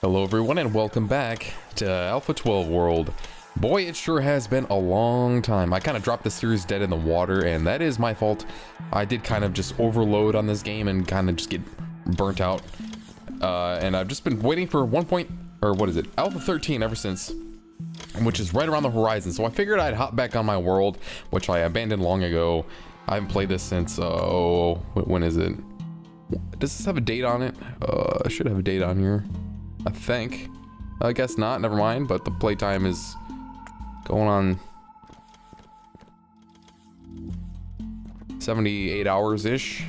Hello everyone and welcome back to Alpha 12 World. Boy, it sure has been a long time. I kind of dropped the series dead in the water, and that is my fault. I did kind of just overload on this game and kind of just get burnt out. And I've just been waiting for Alpha 13 ever since, which is right around the horizon. So I figured I'd hop back on my world, which I abandoned long ago. I haven't played this since, when is it? Does this have a date on it? I should have a date on here. I think. I guess not, never mind, but the playtime is going on 78 hours-ish.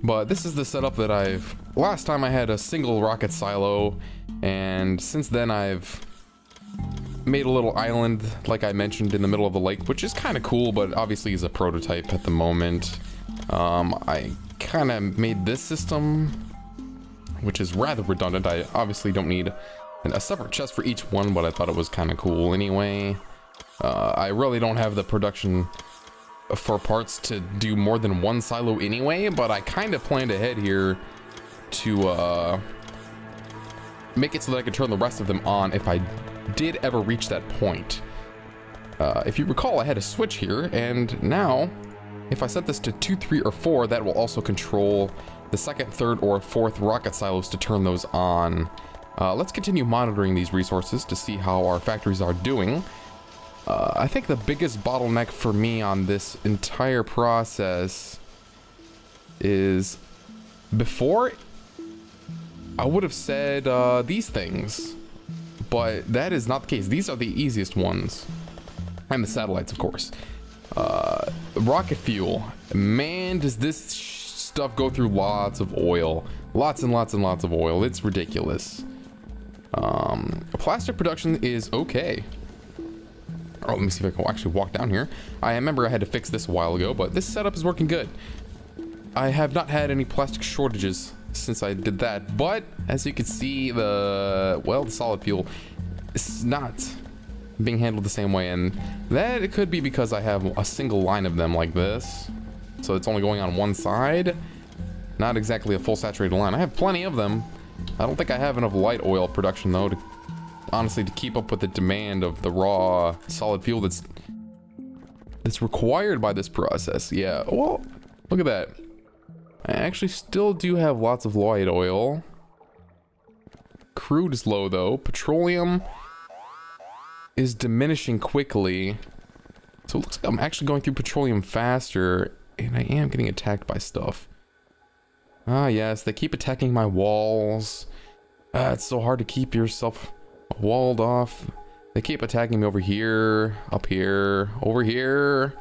But this is the setup that last time I had a single rocket silo, and since then I've made a little island, like I mentioned, in the middle of the lake, which is kind of cool, but obviously is a prototype at the moment. I kind of made this system, which is rather redundant. I obviously don't need a separate chest for each one, but I thought it was kind of cool anyway. I really don't have the production for parts to do more than one silo anyway, but I kind of planned ahead here to make it so that I could turn the rest of them on if I did ever reach that point. If you recall, I had a switch here, and now if I set this to 2, 3, or 4, that will also control the second, third, or fourth rocket silos to turn those on. Let's continue monitoring these resources to see how our factories are doing. I think the biggest bottleneck for me on this entire process is, before I would have said these things, but that is not the case. These are the easiest ones, and the satellites, of course. Rocket fuel, man, does this stuff go through lots of oil, lots and lots and lots of oil. It's ridiculous. Plastic production is okay. Oh, let me see if I can actually walk down here. I remember I had to fix this a while ago, but this setup is working good. I have not had any plastic shortages since I did that, but as you can see, the solid fuel is not being handled the same way, and that it could be because I have a single line of them like this, so it's only going on one side. Not exactly a full saturated line. I have plenty of them. I don't think I have enough light oil production though to honestly to keep up with the demand of the raw solid fuel that's required by this process. Yeah, well, look at that. I actually still do have lots of light oil. Crude is low though. Petroleum is diminishing quickly. So it looks like I'm actually going through petroleum faster, and I am getting attacked by stuff. Ah, yes, they keep attacking my walls. It's so hard to keep yourself walled off. They keep attacking me over here, up here, over here.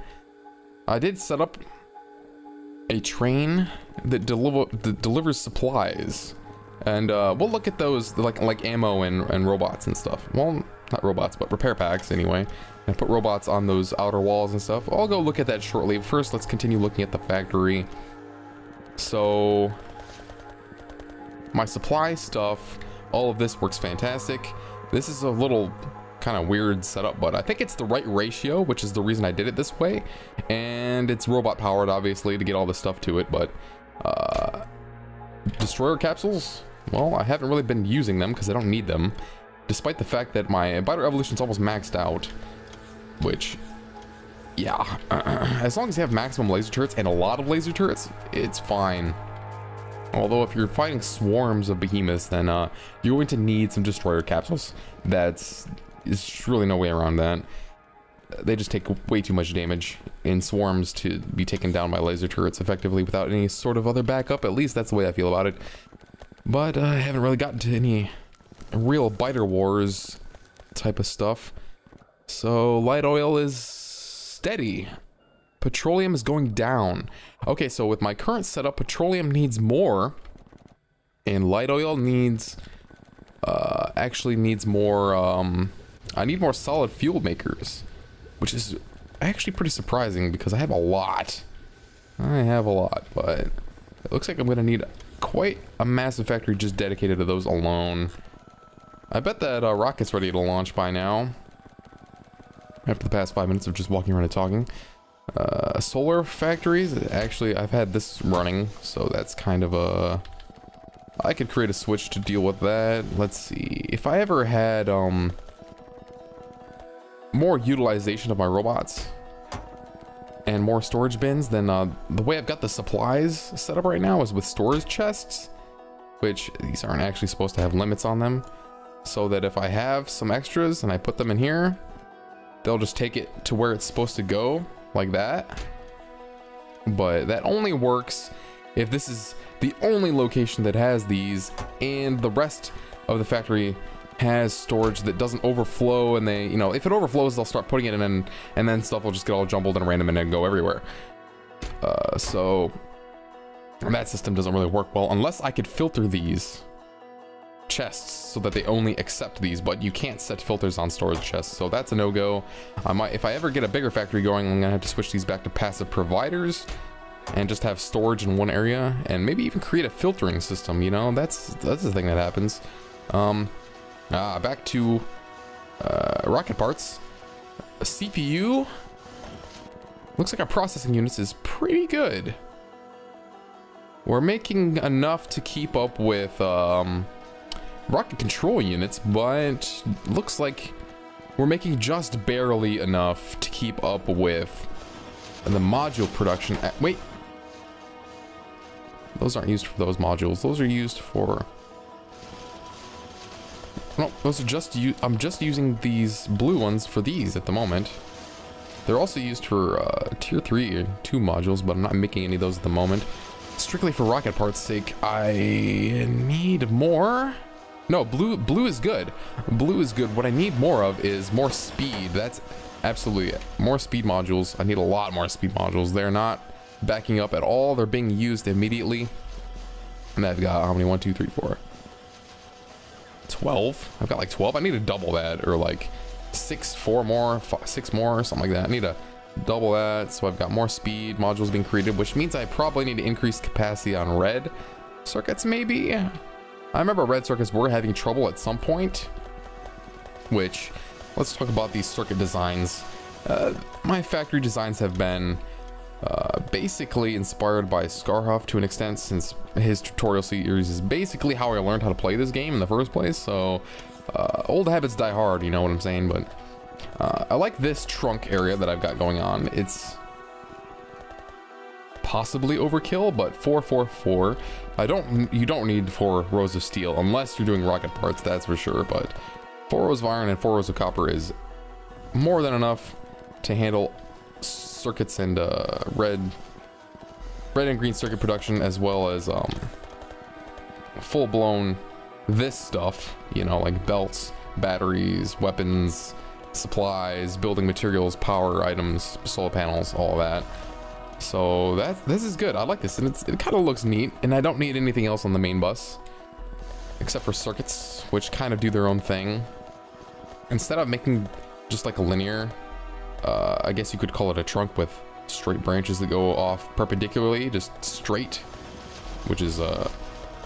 I did set up a train that delivers supplies, and we'll look at those, like ammo and robots and stuff. Well, not robots, but repair packs anyway. And put robots on those outer walls and stuff. I'll go look at that shortly. First, let's continue looking at the factory. So, my supply stuff, all of this works fantastic. This is a little kind of weird setup, but I think it's the right ratio, which is the reason I did it this way. And it's robot powered, obviously, to get all the stuff to it, but destroyer capsules, well, I haven't really been using them because I don't need them, despite the fact that my biter evolution's almost maxed out, which, yeah, as long as you have maximum laser turrets and a lot of laser turrets, it's fine. Although if you're fighting swarms of behemoths, then you're going to need some destroyer capsules. There's really no way around that. They just take way too much damage in swarms to be taken down by laser turrets effectively without any sort of other backup. At least that's the way I feel about it. But I haven't really gotten to any real biter wars type of stuff. So light oil is steady. Petroleum is going down. Okay, so with my current setup, petroleum needs more, and light oil needs actually needs more. I need more solid fuel makers, which is actually pretty surprising because I have a lot. I have a lot, but it looks like I'm gonna need quite a massive factory just dedicated to those alone. I bet that rocket's ready to launch by now, after the past 5 minutes of just walking around and talking. Solar factories, actually I've had this running, so that's kind of a I could create a switch to deal with that. Let's see. If I ever had more utilization of my robots and more storage bins, then the way I've got the supplies set up right now is with storage chests, which these aren't actually supposed to have limits on them. So that if I have some extras and I put them in here, they'll just take it to where it's supposed to go, like that. But that only works if this is the only location that has these, and the rest of the factory has storage that doesn't overflow, and they, you know, if it overflows, they'll start putting it in, and then stuff will just get all jumbled and random and go everywhere. So that system doesn't really work well unless I could filter these chests so that they only accept these, but you can't set filters on storage chests, so that's a no-go. I might, if I ever get a bigger factory going, I'm gonna have to switch these back to passive providers and just have storage in one area, and maybe even create a filtering system, you know. That's the thing that happens. Back to rocket parts. A CPU looks like our processing units is pretty good. We're making enough to keep up with rocket control units, but looks like we're making just barely enough to keep up with the module production. Wait, those aren't used for those modules. Those are used for, no, those are just I'm just using these blue ones for these at the moment. They're also used for tier 3 and 2 modules, but I'm not making any of those at the moment. Strictly for rocket parts sake, I need more. No, blue is good. Blue is good. What I need more of is more speed. That's absolutely it. More speed modules. I need a lot more speed modules. They're not backing up at all. They're being used immediately. And I've got how many? 1, 2, 3, 4. 12. I've got like 12. I need to double that, or like 6 more, 6 more, or something like that. I need to double that, so I've got more speed modules being created, which means I probably need to increase capacity on red circuits, maybe. I remember red circuits were having trouble at some point, which, let's talk about these circuit designs. My factory designs have been basically inspired by Scarhuff to an extent, since his tutorial series is basically how I learned how to play this game in the first place. So old habits die hard, you know what I'm saying? But I like this trunk area that I've got going on. It's possibly overkill, but 4, 4, 4. You don't need 4 rows of steel unless you're doing rocket parts, that's for sure. But 4 rows of iron and 4 rows of copper is more than enough to handle circuits and red and green circuit production, as well as full-blown this stuff, you know, like belts, batteries, weapons, supplies, building materials, power items, solar panels, all of that. So this is good. I like this, and it kind of looks neat, and I don't need anything else on the main bus except for circuits, which kind of do their own thing. Instead of making just like a linear, I guess you could call it a trunk with straight branches that go off perpendicularly, just straight, which is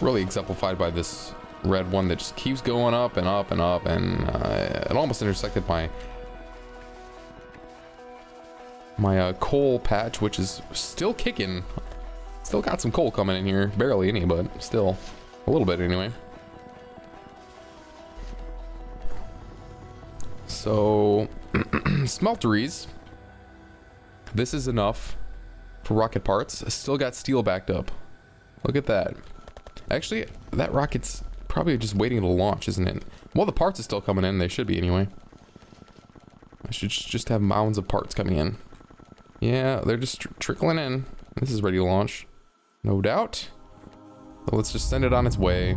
really exemplified by this red one that just keeps going up and up and up, and it almost intersected my coal patch, which is still kicking. Still got some coal coming in here, barely any, but still a little bit anyway. So smelteries, this is enough for rocket parts. Still got steel backed up. Look at that. Actually, that rocket's probably just waiting to launch, isn't it? Well, the parts are still coming in. They should be anyway. I should just have mounds of parts coming in. Yeah, they're just trickling in. This is ready to launch, no doubt. So let's just send it on its way.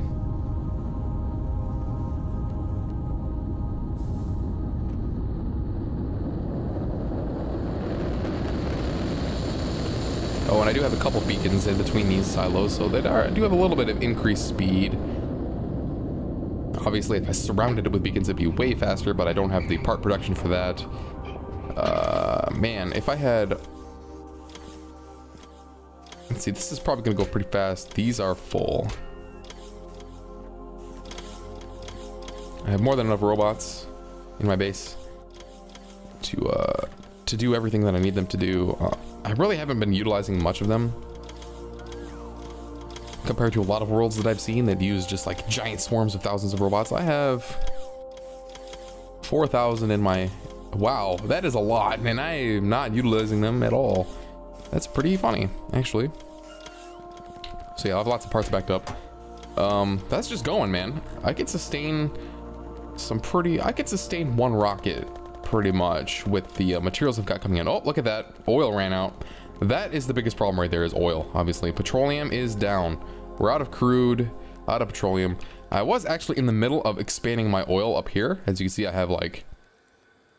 Oh, and I do have a couple beacons in between these silos, so that do have a little bit of increased speed. Obviously, if I surrounded it with beacons, it'd be way faster, but I don't have the part production for that. Man, if I had... Let's see, this is probably going to go pretty fast. These are full. I have more than enough robots in my base to do everything that I need them to do. I really haven't been utilizing much of them. compared to a lot of worlds that I've seen that use just like giant swarms of thousands of robots. I have 4,000 in my... Wow, that is a lot, and I'm not utilizing them at all. That's pretty funny, actually. So yeah, I have lots of parts backed up. That's just going, man. I could sustain one rocket pretty much with the materials I've got coming in. Oh, look at that. Oil ran out. That is the biggest problem right there, is oil, obviously. Petroleum is down. We're out of crude, out of petroleum. I was actually in the middle of expanding my oil up here. As you can see, I have like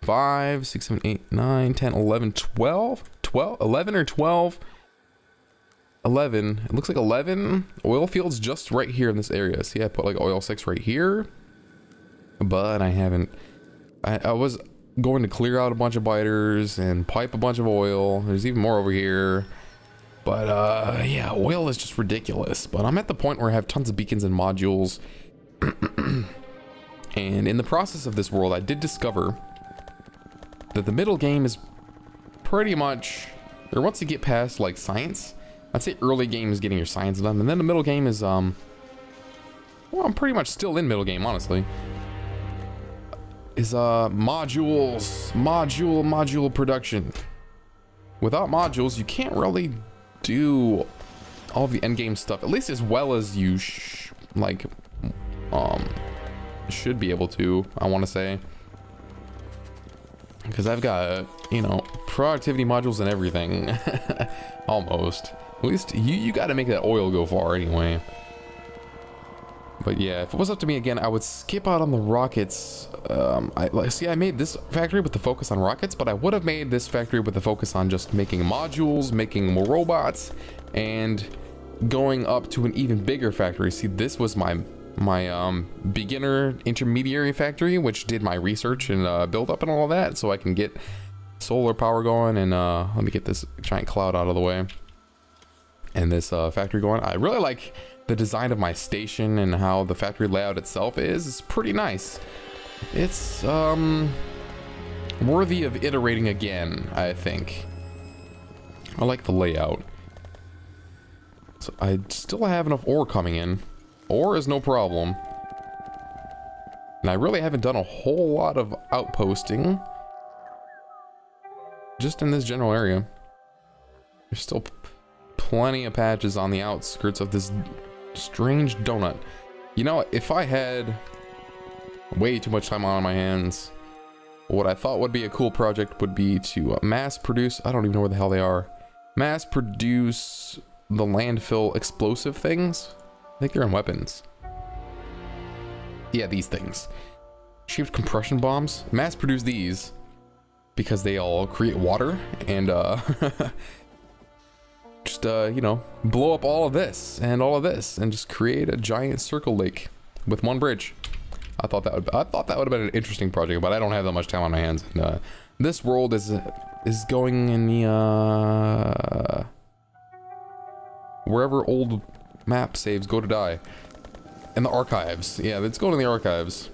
5, 6, 7, 8, 9, 10, 11, 12, 11 or 12. 11. It looks like 11 oil fields just right here in this area. See, I put like oil 6 right here. But I haven't. I was going to clear out a bunch of biters and pipe a bunch of oil. There's even more over here. But yeah, oil is just ridiculous. But I'm at the point where I have tons of beacons and modules. And in the process of this world, I did discover that the middle game is pretty much, or once you get past like science, I'd say early game is getting your science done, and then the middle game is well, I'm pretty much still in middle game, honestly. Is module production. Without modules, you can't really do all the end game stuff, at least as well as you should be able to, I want to say. Because I've got, you know, productivity modules and everything. Almost. At least you got to make that oil go far anyway. But yeah, if it was up to me again, I would skip out on the rockets. I made this factory with the focus on rockets, but I would have made this factory with the focus on just making modules, making more robots, and going up to an even bigger factory. See, this was my beginner intermediary factory, which did my research and build up and all that, so I can get solar power going. And let me get this giant cloud out of the way and this factory going. I really like the design of my station and how the factory layout itself is. It's pretty nice. It's worthy of iterating again, I think. I like the layout. So I still have enough ore coming in. Ore is no problem. And I really haven't done a whole lot of outposting. Just in this general area. There's still plenty of patches on the outskirts of this strange donut. You know, if I had way too much time on my hands, what I thought would be a cool project would be to mass produce, I don't even know where the hell they are, mass produce the landfill explosive things. I think they're in weapons. Yeah, these things. Shaped compression bombs. Mass produce these because they all create water and just you know, blow up all of this and all of this and just create a giant circle lake with one bridge. I thought that would have been an interesting project, but I don't have that much time on my hands. And, this world is going in the wherever old map saves go to die. In the archives. Yeah, let's go to the archives.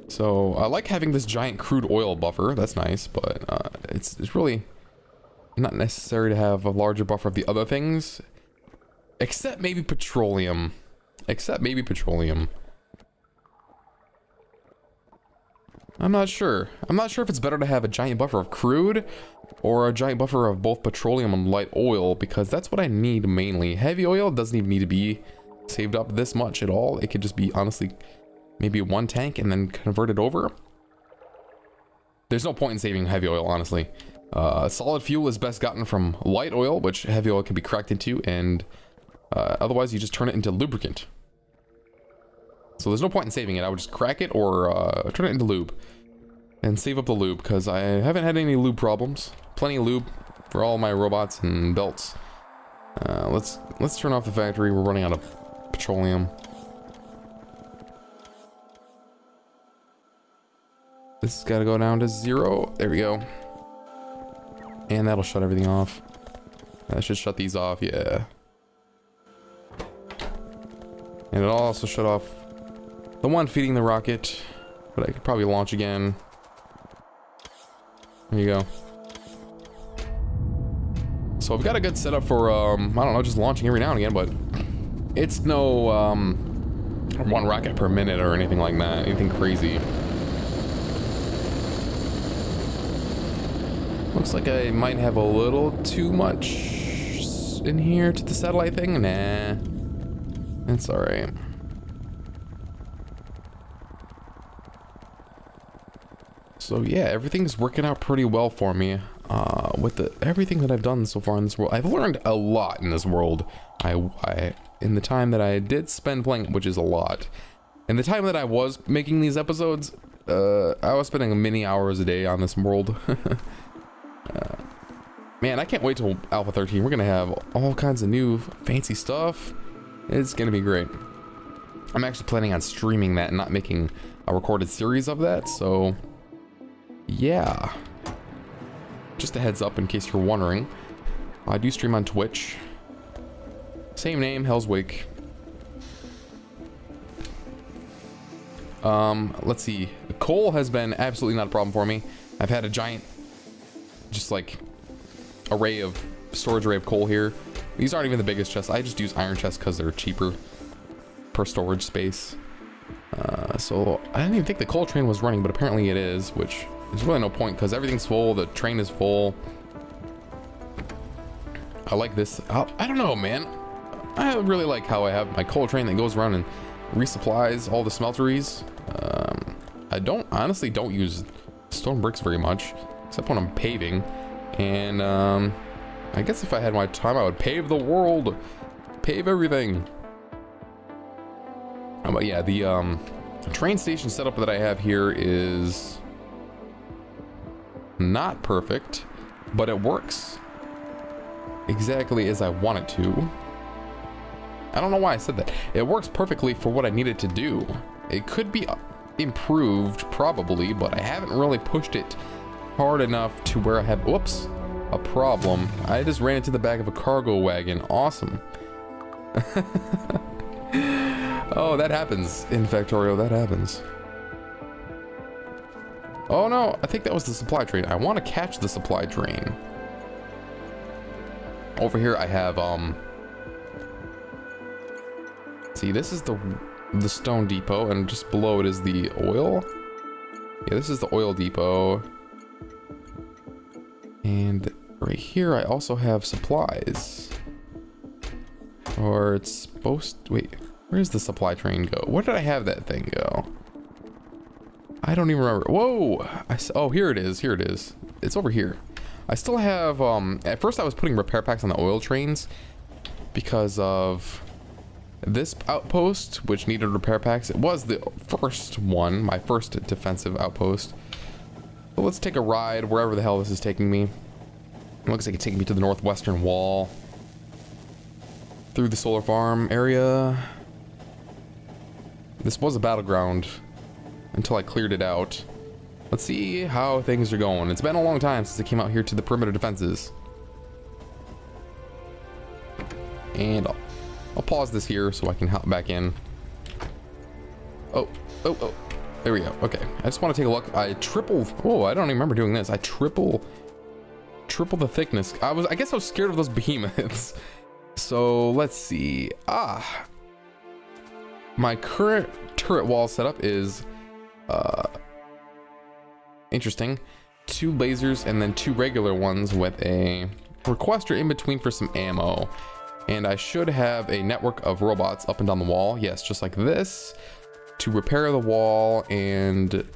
So I like having this giant crude oil buffer. That's nice, but it's really not necessary to have a larger buffer of the other things, except maybe petroleum. I'm not sure. I'm not sure if it's better to have a giant buffer of crude or a giant buffer of both petroleum and light oil, because that's what I need mainly. Heavy oil doesn't even need to be saved up this much at all. It could just be, honestly, maybe one tank and then convert it over. There's no point in saving heavy oil, honestly. Solid fuel is best gotten from light oil, which heavy oil can be cracked into, and otherwise you just turn it into lubricant. So there's no point in saving it. I would just crack it or turn it into lube and save up the lube, because I haven't had any lube problems. Plenty of lube for all my robots and belts. Let's turn off the factory. We're running out of petroleum. This has got to go down to 0. There we go. And that'll shut everything off. That should shut these off, yeah. And it'll also shut off the one feeding the rocket, but I could probably launch again. There you go. So I've got a good setup for, I don't know, just launching every now and again, but it's no, 1 rocket per minute or anything like that, anything crazy. Looks like I might have a little too much in here to the satellite thing. Nah, it's all right. So yeah, everything's working out pretty well for me. With everything that I've done so far in this world, I've learned a lot in this world. In the time that I did spend playing, which is a lot. In the time that I was making these episodes, I was spending many hours a day on this world. Man, I can't wait till Alpha 13. We're gonna have all kinds of new fancy stuff. It's gonna be great. I'm actually planning on streaming that and not making a recorded series of that, so yeah. Just a heads up in case you're wondering. I do stream on Twitch. Same name, Hell's Wake. Let's see. Coal has been absolutely not a problem for me. I've had a giant, just like, storage array of coal here. These aren't even the biggest chests. I just use iron chests because they're cheaper per storage space. So I didn't even think the coal train was running, but apparently it is, which there's really no point because everything's full. The train is full. I like this. I don't know, man. I really like how I have my coal train that goes around and resupplies all the smelteries. I honestly don't use stone bricks very much, except when I'm paving. And I guess if I had my time, I would pave the world, pave everything. But yeah, the train station setup that I have here is not perfect, but it works exactly as I want it to. I don't know why I said that. It works perfectly for what I need it to do. It could be improved, probably, but I haven't really pushed it hard enough to where I have, whoops, a problem. I just ran into the back of a cargo wagon. Awesome. Oh, that happens in Factorio. That happens. Oh no, I think that was the supply train. I want to catch the supply train. Over here I have, see, this is the stone depot, and just below it is the oil. Yeah, this is the oil depot. And right here I also have supplies. Or it's supposed to, wait, where's the supply train go? Where did I have that thing go? I don't even remember. Whoa! Oh, here it is. Here it is. It's over here. I still have, at first I was putting repair packs on the oil trains because of this outpost, which needed repair packs. It was the first one, my first defensive outpost. So let's take a ride wherever the hell this is taking me. It looks like it's taking me to the northwestern wall. Through the solar farm area. This was a battleground until I cleared it out. Let's see how things are going. It's been a long time since I came out here to the perimeter defenses. And I'll pause this here so I can hop back in. Oh, there we go. Okay, I just want to take a look. I don't even remember doing this. I triple the thickness. I guess I was scared of those behemoths. So let's see. My current turret wall setup is interesting. 2 lasers and then 2 regular ones with a requester in between for some ammo. And I should have a network of robots up and down the wall. Yes, just like this, to repair the wall and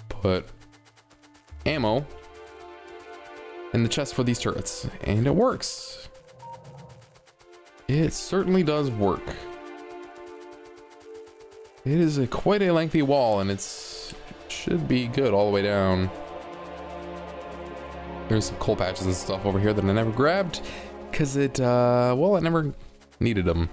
put ammo in the chest for these turrets. And it works. It certainly does work. It is quite a lengthy wall, and should be good all the way down. There's some coal patches and stuff over here that I never grabbed because well, I never needed them.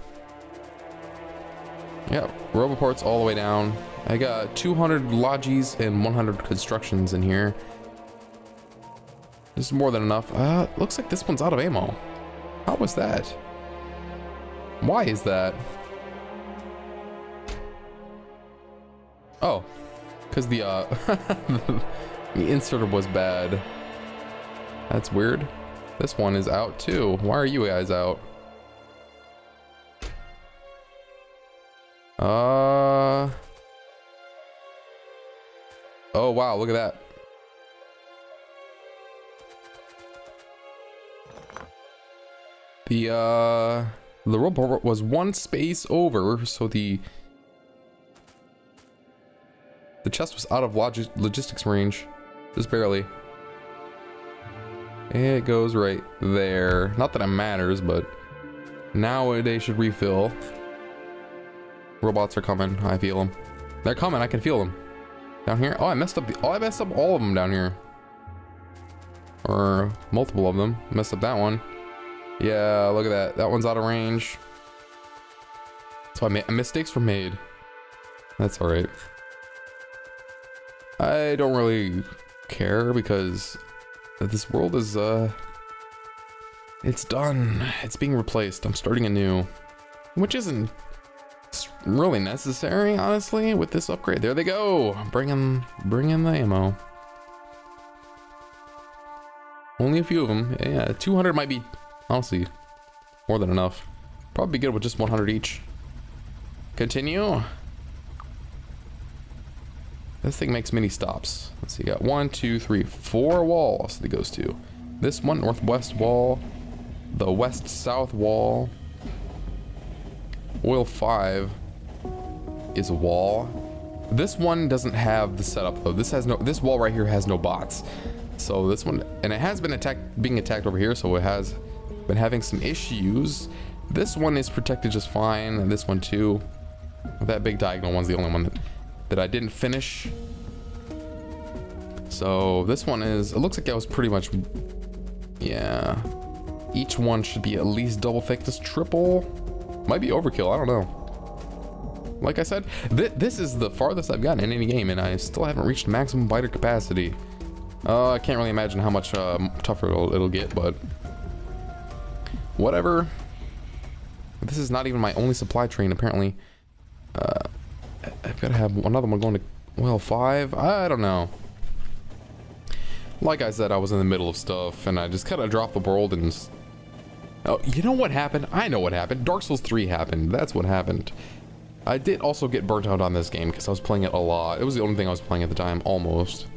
Yeah, roboports all the way down. I got 200 lodges and 100 constructions in here. This is more than enough. Looks like this one's out of ammo. How was that? Why is that? Oh, because the the inserter was bad. That's weird. This one is out too. Why are you guys out? Oh wow, look at that. The robot was one space over, so the chest was out of logistics range, just barely. It goes right there. Not that it matters, but now they should refill. Robots are coming. I feel them. They're coming. I can feel them. Down here. Oh, I messed up. I messed up all of them down here. Or multiple of them. Messed up that one. Yeah, look at that. That one's out of range. So mistakes were made. That's all right. I don't really care because this world is it's done. It's being replaced. I'm starting anew, which isn't really necessary, honestly, with this upgrade. There they go. Bring in the ammo. Only a few of them. Yeah, 200 might be honestly more than enough. Probably good with just 100 each. Continue. This thing makes mini stops. Let's see, you got 1, 2, 3, 4 walls that it goes to. This one, northwest wall, the west-south wall. Oil 5 is a wall. This one doesn't have the setup though. This wall right here has no bots. So this one, and it has been being attacked over here, so it has been having some issues. This one is protected just fine, and this one too. That big diagonal one's the only one that I didn't finish. So this one is, it looks like I was pretty much, yeah. Each one should be at least double thickness, triple. Might be overkill, I don't know. Like I said, this is the farthest I've gotten in any game, and I still haven't reached maximum biter capacity. I can't really imagine how much tougher it'll get, but whatever. This is not even my only supply train, apparently. I've got to have another one going to, well, 5. I don't know. Like I said, I was in the middle of stuff, and I just kind of dropped the world and... Oh, you know what happened? I know what happened. Dark Souls 3 happened. That's what happened. I did also get burnt out on this game because I was playing it a lot. It was the only thing I was playing at the time, almost.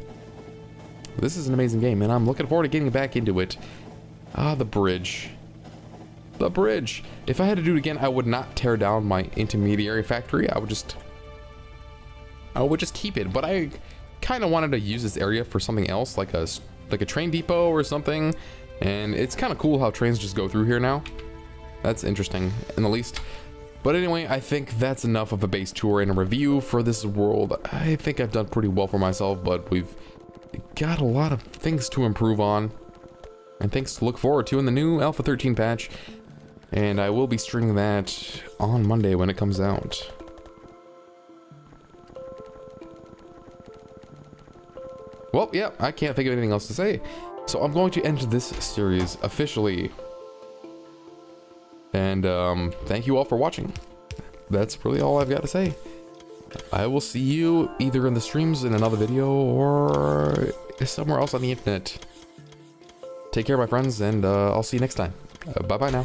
This is an amazing game, and I'm looking forward to getting back into it. Ah, the bridge. The bridge. If I had to do it again, I would not tear down my intermediary factory. I would just keep it. But I kind of wanted to use this area for something else, like a train depot or something. And it's kind of cool how trains just go through here now. That's interesting, in the least. But anyway, I think that's enough of a base tour and a review for this world. I think I've done pretty well for myself, but we've got a lot of things to improve on. And things to look forward to in the new Alpha 13 patch. And I will be streaming that on Monday when it comes out. Well, yeah, I can't think of anything else to say. So I'm going to end this series officially. And thank you all for watching. That's really all I've got to say. I will see you either in the streams in another video or somewhere else on the internet. Take care, my friends, and I'll see you next time. Bye-bye now.